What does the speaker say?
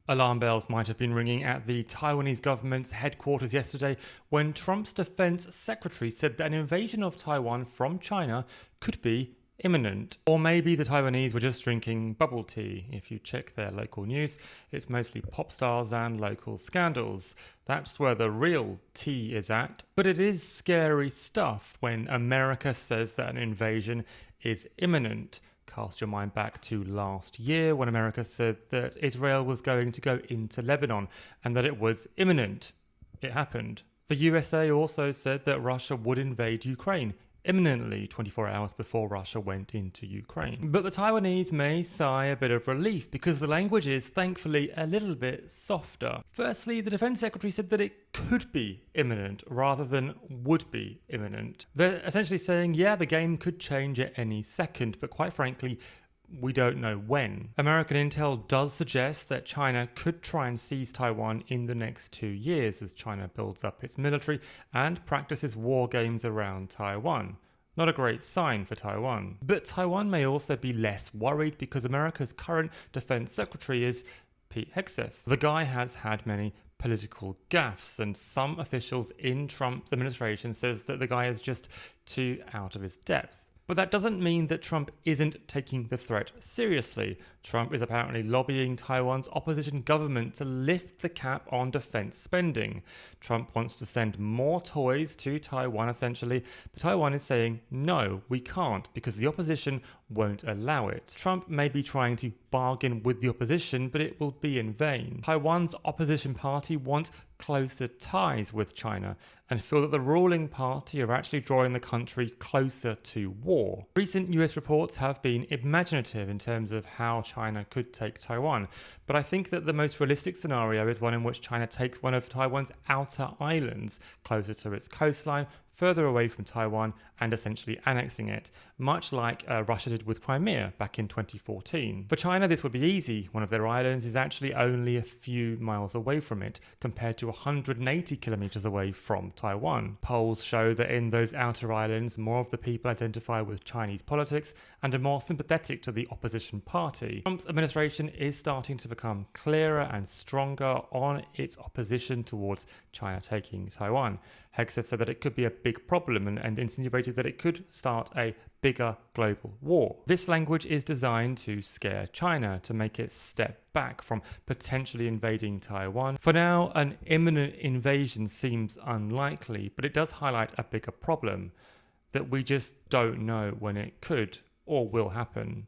Alarm bells might have been ringing at the Taiwanese government's headquarters yesterday when Trump's defense secretary said that an invasion of Taiwan from China could be imminent. Or maybe the Taiwanese were just drinking bubble tea. If you check their local news, it's mostly pop stars and local scandals. That's where the real tea is at. But it is scary stuff when America says that an invasion is imminent. Cast your mind back to last year when America said that Israel was going to go into Lebanon and that it was imminent. It happened. The USA also said that Russia would invade Ukraine imminently 24 hours before Russia went into Ukraine. But the Taiwanese may sigh a bit of relief because the language is thankfully a little bit softer. Firstly, the defense secretary said that it could be imminent rather than would be imminent. They're essentially saying, yeah, the game could change at any second, but quite frankly, we don't know when. American intel does suggest that China could try and seize Taiwan in the next 2 years as China builds up its military and practices war games around Taiwan. Not a great sign for Taiwan. But Taiwan may also be less worried because America's current defense secretary is Pete Hegseth. The guy has had many political gaffes, and some officials in Trump's administration says that the guy is just too out of his depth. But that doesn't mean that Trump isn't taking the threat seriously. Trump is apparently lobbying Taiwan's opposition government to lift the cap on defense spending. Trump wants to send more toys to Taiwan essentially, but Taiwan is saying, no, we can't, because the opposition won't allow it. Trump may be trying to bargain with the opposition, but it will be in vain. Taiwan's opposition party want closer ties with China and feel that the ruling party are actually drawing the country closer to war. Recent US reports have been imaginative in terms of how China could take Taiwan, but I think that the most realistic scenario is one in which China takes one of Taiwan's outer islands closer to its coastline, further away from Taiwan, and essentially annexing it, much like Russia did with Crimea back in 2014. For China, this would be easy. One of their islands is actually only a few miles away from it, compared to 180 kilometers away from Taiwan. Polls show that in those outer islands, more of the people identify with Chinese politics and are more sympathetic to the opposition party. Trump's administration is starting to become clearer and stronger on its opposition towards China taking Taiwan. Hegseth said that it could be a big problem and insinuated that it could start a bigger global war. This language is designed to scare China, to make it step back from potentially invading Taiwan. For now, an imminent invasion seems unlikely, but it does highlight a bigger problem, that we just don't know when it could or will happen.